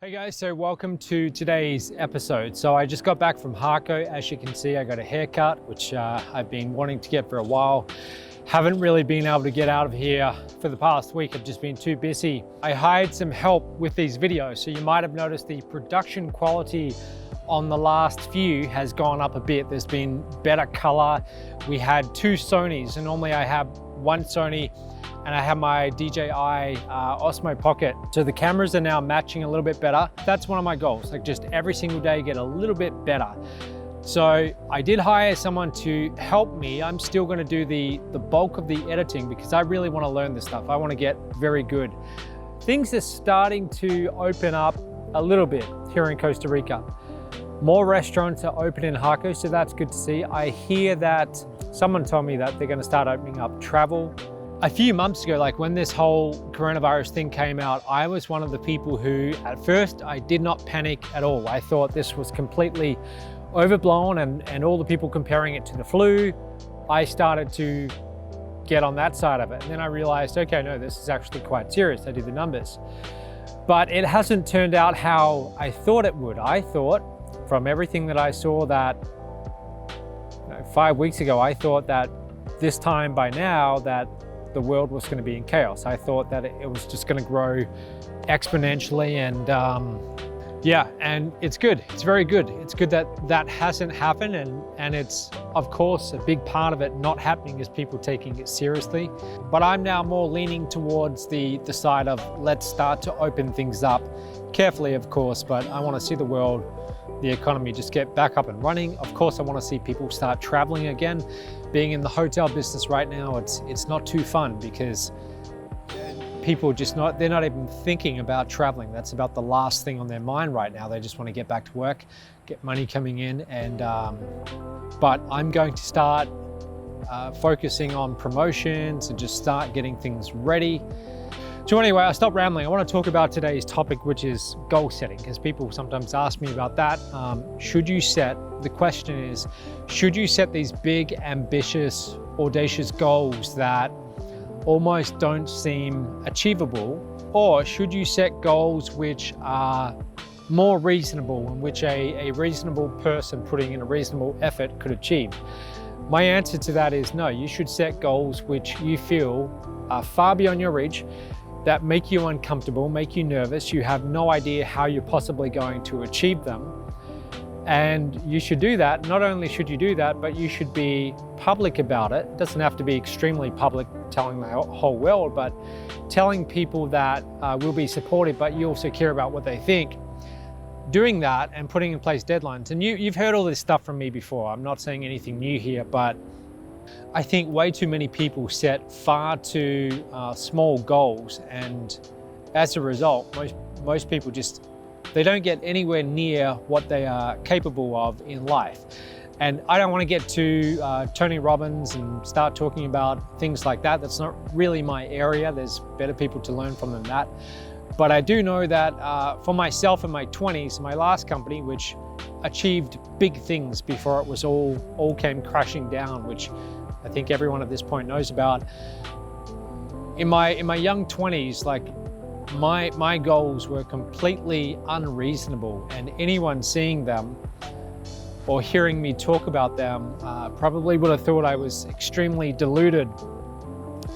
Hey guys, so welcome to today's episode. So I just got back from Harco. As you can see, I got a haircut, which I've been wanting to get for a while. Haven't really been able to get out of here for the past week. I've just been too busy. I hired some help with these videos. So you might have noticed the production quality on the last few has gone up a bit. There's been better color. We had two Sonys, and normally I have one Sony and I have my DJI Osmo Pocket. So the cameras are now matching a little bit better. That's one of my goals, like just every single day get a little bit better. So I did hire someone to help me. I'm still gonna do the bulk of the editing because I really wanna learn this stuff. I wanna get very good. Things are starting to open up a little bit here in Costa Rica. More restaurants are open in Harco, so that's good to see. I hear that someone told me that they're gonna start opening up travel. A few months ago, like when this whole coronavirus thing came out, I was one of the people who, at first, I did not panic at all. I thought this was completely overblown and all the people comparing it to the flu, I started to get on that side of it. And then I realized, okay, no, this is actually quite serious. I did the numbers. But it hasn't turned out how I thought it would. I thought, from everything that I saw that 5 weeks ago, I thought that this time by now that the world was going to be in chaos. I thought that it was just going to grow exponentially, and yeah, and it's good. It's very good. It's good that that hasn't happened, and it's, of course, a big part of it not happening is people taking it seriously. But I'm now more leaning towards the side of let's start to open things up carefully, of course, but I want to see the world, the economy just get back up and running. Of course, I want to see people start traveling again. Being in the hotel business right now, it's not too fun because people they're not even thinking about traveling. That's about the last thing on their mind right now. They just want to get back to work, get money coming in, and but I'm going to start focusing on promotions and just start getting things ready. So anyway, I'll stop rambling. I want to talk about today's topic, which is goal setting, because people sometimes ask me about that. The question is, should you set these big, ambitious, audacious goals that almost don't seem achievable? Or should you set goals which are more reasonable and which a reasonable person putting in a reasonable effort could achieve? My answer to that is no, you should set goals which you feel are far beyond your reach, that make you uncomfortable, make you nervous. You have no idea how you're possibly going to achieve them. And you should do that. Not only should you do that, but you should be public about it. It doesn't have to be extremely public, telling the whole world, but telling people that will be supportive, but you also care about what they think. Doing that and putting in place deadlines. And you've heard all this stuff from me before. I'm not saying anything new here, but I think way too many people set far too small goals, and as a result, most people they don't get anywhere near what they are capable of in life. And I don't want to get to Tony Robbins and start talking about things like that. That's not really my area. There's better people to learn from than that. But I do know that for myself in my 20s, my last company, which achieved big things before it was all came crashing down, which I think everyone at this point knows about. In my young 20s, like my goals were completely unreasonable, and anyone seeing them or hearing me talk about them probably would have thought I was extremely deluded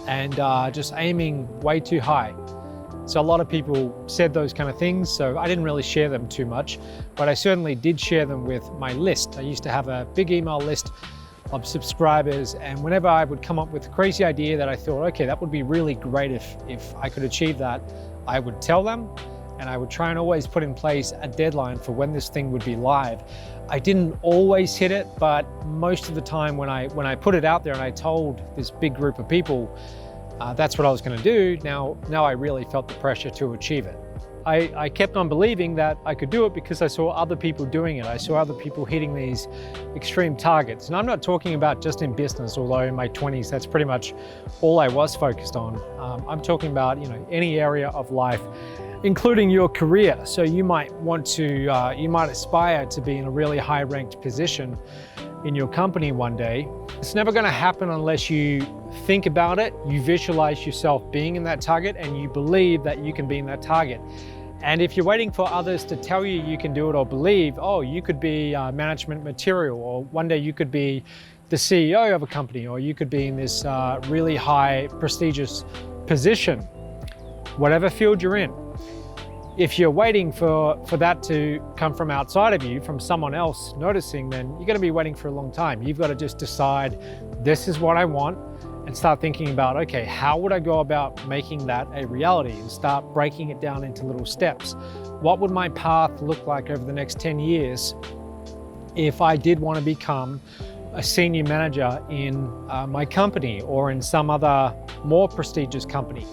and just aiming way too high. So a lot of people said those kind of things, so I didn't really share them too much, but I certainly did share them with my list. I used to have a big email list of subscribers, and whenever I would come up with a crazy idea that I thought, okay, that would be really great if I could achieve that, I would tell them, and I would try and always put in place a deadline for when this thing would be live. I didn't always hit it, but most of the time when I put it out there and I told this big group of people that's what I was going to do, now I really felt the pressure to achieve it. I kept on believing that I could do it because I saw other people doing it. I saw other people hitting these extreme targets. And I'm not talking about just in business, although in my 20s, that's pretty much all I was focused on. I'm talking about, any area of life, including your career. So you might aspire to be in a really high ranked position in your company one day. It's never going to happen unless you think about it, you visualize yourself being in that target, and you believe that you can be in that target. And if you're waiting for others to tell you you can do it or believe, oh, you could be management material, or one day you could be the CEO of a company, or you could be in this really high prestigious position, whatever field you're in. If you're waiting for that to come from outside of you, from someone else noticing, then you're going to be waiting for a long time. You've got to just decide, this is what I want, and start thinking about, okay, how would I go about making that a reality, and start breaking it down into little steps. What would my path look like over the next 10 years if I did want to become a senior manager in my company or in some other more prestigious company?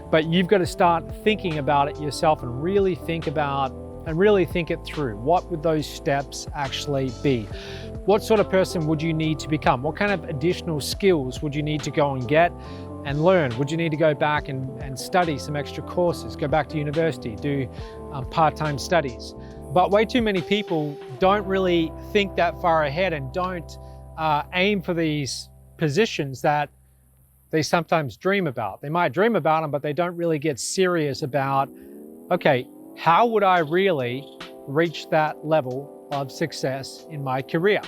But you've got to start thinking about it yourself and really think it through. What would those steps actually be? What sort of person would you need to become? What kind of additional skills would you need to go and get and learn? Would you need to go back and study some extra courses, go back to university, do part-time studies? But way too many people don't really think that far ahead and don't aim for these positions that they sometimes dream about. They might dream about them, but they don't really get serious about, okay, how would I really reach that level of success in my career?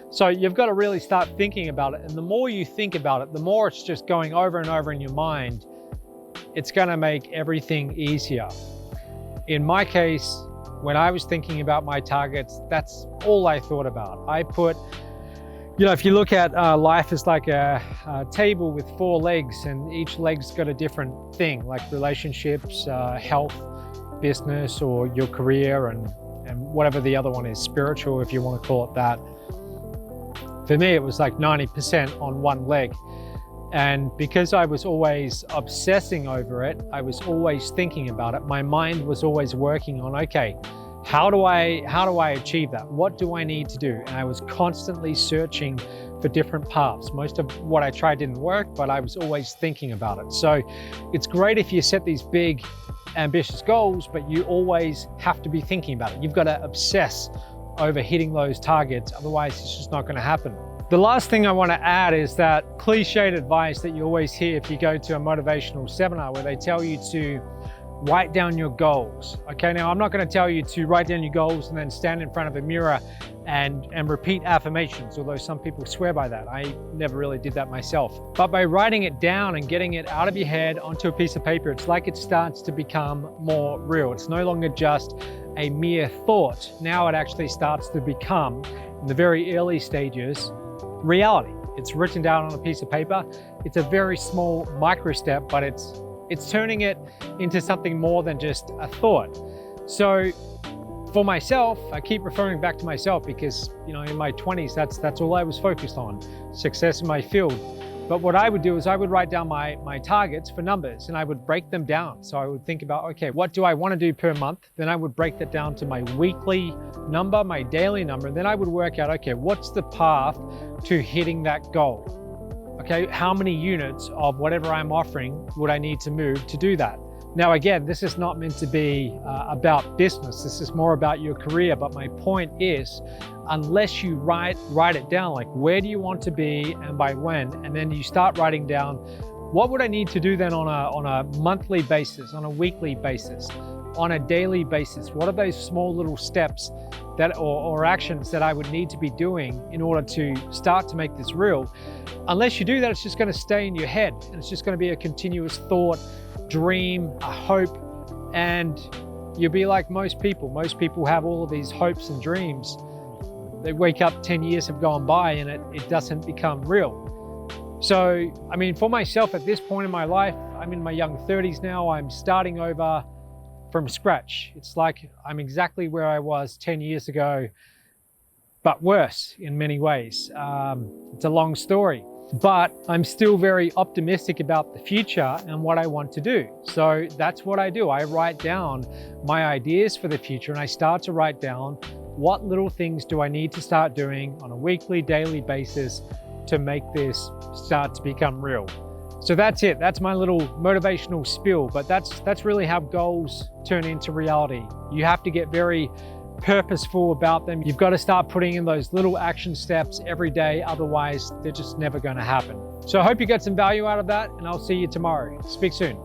So you've got to really start thinking about it. And the more you think about it, the more it's just going over and over in your mind. It's going to make everything easier. In my case, when I was thinking about my targets, that's all I thought about. I put, if you look at life as like a table with 4 legs, and each leg's got a different thing, like relationships, health, business, or your career, and whatever the other one is, spiritual, if you want to call it that. For me, it was like 90% on one leg. And because I was always obsessing over it, I was always thinking about it, my mind was always working on, okay, how do I achieve that? What do I need to do? And I was constantly searching for different paths. Most of what I tried didn't work, but I was always thinking about it. So it's great if you set these big, ambitious goals, but you always have to be thinking about it. You've got to obsess over hitting those targets, otherwise it's just not going to happen. The last thing I want to add is that cliched advice that you always hear if you go to a motivational seminar, where they tell you to write down your goals. Okay, now I'm not going to tell you to write down your goals and then stand in front of a mirror and repeat affirmations, although some people swear by that. I never really did that myself. But by writing it down and getting it out of your head onto a piece of paper, it's like it starts to become more real. It's no longer just a mere thought. Now it actually starts to become, in the very early stages, reality. It's written down on a piece of paper. It's a very small micro step, but it's turning it into something more than just a thought. So for myself, I keep referring back to myself because, in my 20s, that's all I was focused on, success in my field. But what I would do is I would write down my targets for numbers, and I would break them down. So I would think about, okay, what do I want to do per month? Then I would break that down to my weekly number, my daily number, and then I would work out, okay, what's the path to hitting that goal? Okay, how many units of whatever I'm offering would I need to move to do that? Now, again, this is not meant to be about business. This is more about your career. But my point is, unless you write it down, like where do you want to be and by when, and then you start writing down, what would I need to do then on a monthly basis, on a weekly basis, on a daily basis? What are those small little steps that or actions that I would need to be doing in order to start to make this real? Unless you do that, it's just going to stay in your head, and it's just going to be a continuous thought, dream, a hope, and you'll be like most people. Most people have all of these hopes and dreams. They wake up, 10 years have gone by, and it doesn't become real. So, for myself at this point in my life, I'm in my young 30s now, I'm starting over from scratch. It's like I'm exactly where I was 10 years ago, but worse in many ways. It's a long story, but I'm still very optimistic about the future and what I want to do. So that's what I do. I write down my ideas for the future, and I start to write down what little things do I need to start doing on a weekly, daily basis to make this start to become real. So that's it. That's my little motivational spiel, but that's really how goals turn into reality. You have to get very purposeful about them. You've got to start putting in those little action steps every day. Otherwise, they're just never going to happen. So I hope you got some value out of that, and I'll see you tomorrow. Speak soon.